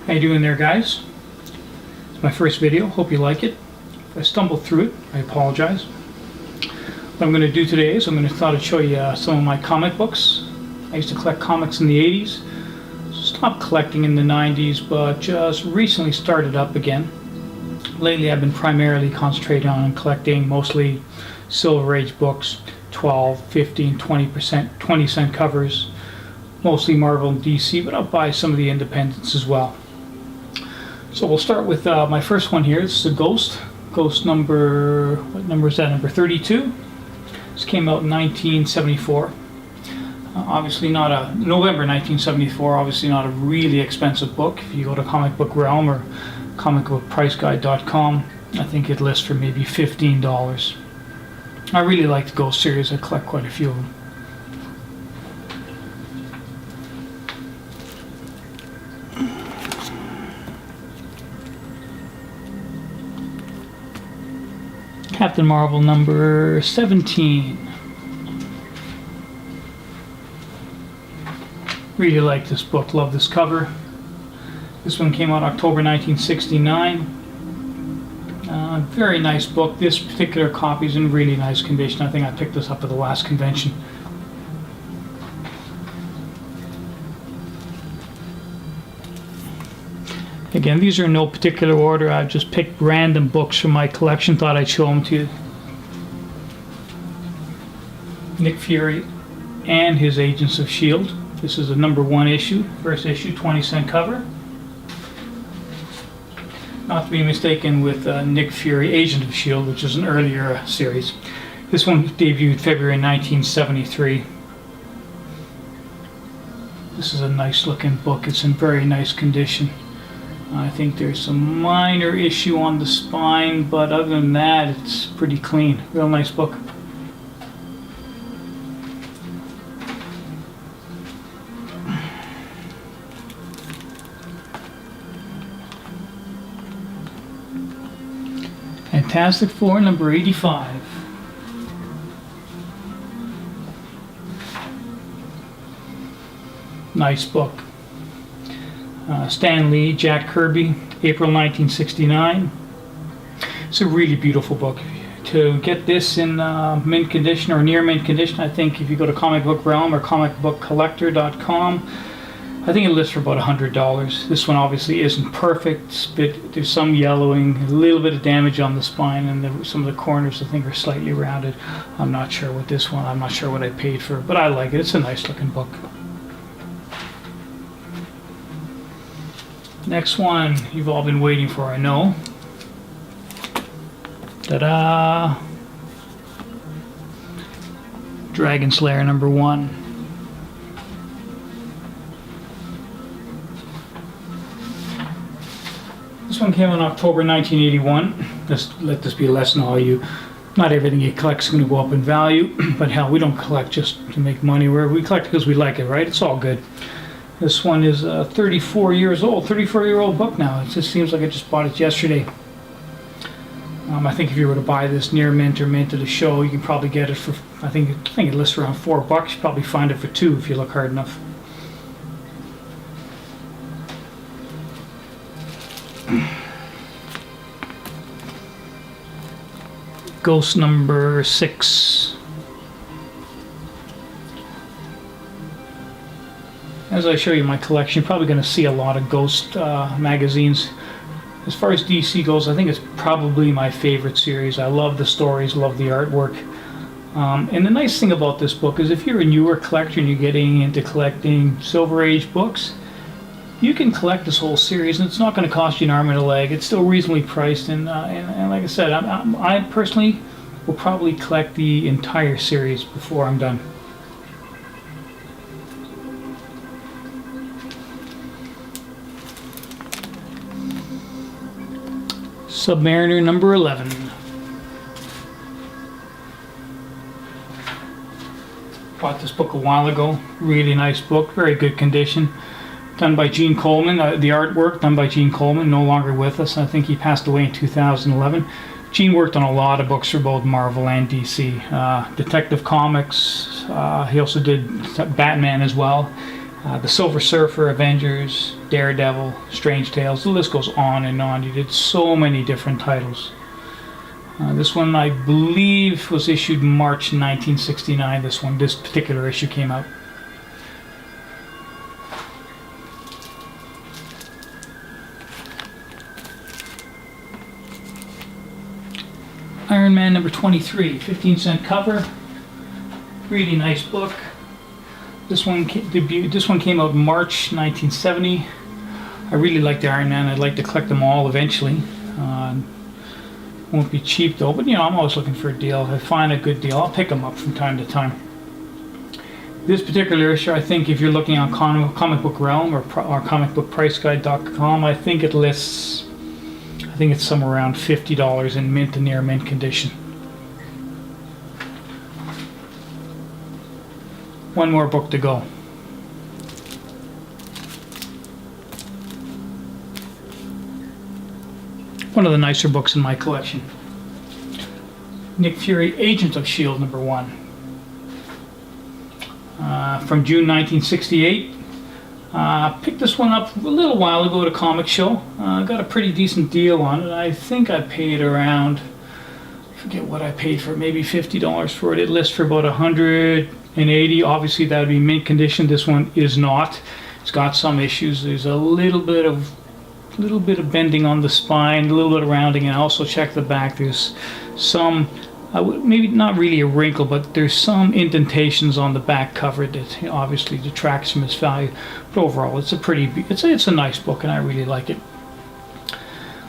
How you doing there, guys? It's my first video. Hope you like it. If I stumbled through it, I apologize. What I'm going to do today is thought I'd show you some of my comic books. I used to collect comics in the 80s. Stopped collecting in the 90s, but just recently started up again. Lately I've been primarily concentrating on collecting mostly Silver Age books, 12, 15, 20 cent covers, mostly Marvel and DC, but I'll buy some of the independents as well. So we'll start with my first one here. This is a Ghost. Ghost number, what number is that? Number 32. This came out in 1974. Obviously not a, November 1974, obviously not a really expensive book. If you go to Comic Book Realm or comicbookpriceguide.com, I think it lists for maybe $15. I really like the Ghost series. I collect quite a few of them. Captain Marvel number 17. Really like this book, love this cover. This one came out October 1969. Very nice book. This particular copy is in really nice condition. I think I picked this up at the last convention. Again, these are in no particular order. I've just picked random books from my collection, thought I'd show them to you. Nick Fury and his Agents of S.H.I.E.L.D. This is a number 1 issue, first issue, 20 cent cover. Not to be mistaken with Nick Fury, Agent of S.H.I.E.L.D., which is an earlier series. This one debuted February 1973. This is a nice looking book. It's in very nice condition. I think there's some minor issue on the spine, but other than that, it's pretty clean. Real nice book. Fantastic Four number 85. Nice book. Stan Lee, Jack Kirby, April 1969. It's a really beautiful book. To get this in mint condition or near mint condition, I think if you go to Comic Book Realm or comicbookcollector.com, I think it lists for about $100. This one obviously isn't perfect, but there's some yellowing, a little bit of damage on the spine, and some of the corners I think are slightly rounded. I'm not sure what this one, I'm not sure what I paid for, but I like it. It's a nice looking book. Next one you've all been waiting for, I know. Ta-da! Dragon Slayer number 1. This one came in October 1981. Let this be a lesson to all you. Not everything you collect is going to go up in value, but hell, we don't collect just to make money. We collect because we like it, right? It's all good. This one is 34 years old, 34-year-old book now. It just seems like I just bought it yesterday. I think if you were to buy this near mint or mint at a show, you can probably get it for, I think it lists around $4. You probably find it for $2 if you look hard enough. Ghost number 6. As I show you my collection, you're probably going to see a lot of Ghost magazines. As far as DC goes, I think it's probably my favorite series. I love the stories, love the artwork. And the nice thing about this book is if you're a newer collector and you're getting into collecting Silver Age books, you can collect this whole series and it's not going to cost you an arm and a leg. It's still reasonably priced, and like I said, I personally will probably collect the entire series before I'm done. Submariner number 11. Bought this book a while ago. Really nice book, very good condition. Done by Gene Coleman. The artwork done by Gene Coleman, no longer with us. I think he passed away in 2011. Gene worked on a lot of books for both Marvel and DC. Detective Comics. He also did Batman as well. The Silver Surfer, Avengers, Daredevil, Strange Tales, the list goes on and on. He did so many different titles. This one, I believe, was issued March 1969. This particular issue came out. Iron Man number 23, 15-cent cover. Really nice book. This one came out March 1970. I really like the Iron Man. I'd like to collect them all eventually. Won't be cheap though, but you know, I'm always looking for a deal. If I find a good deal, I'll pick them up from time to time. This particular issue, I think if you're looking on Comic Book Realm or comicbookpriceguide.com, I think it lists, I think it's somewhere around $50 in mint and near mint condition. One more book to go. One of the nicer books in my collection. Nick Fury, Agent of S.H.I.E.L.D. number 1. From June 1968. Picked this one up a little while ago at a comic show. Got a pretty decent deal on it. I think I paid around, I forget what I paid for it, maybe $50 for it. It lists for about $180. Obviously that would be mint condition. This one is not. It's got some issues. There's a little bit of bending on the spine, a little bit of rounding, and also check the back. There's some, maybe not really a wrinkle, but there's some indentations on the back cover that obviously detracts from its value. But overall, it's a nice book, and I really like it.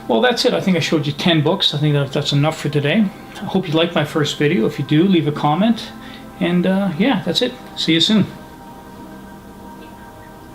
Well, that's it. I think I showed you 10 books. I think that's enough for today. I hope you liked my first video. If you do, leave a comment. And yeah, that's it. See you soon.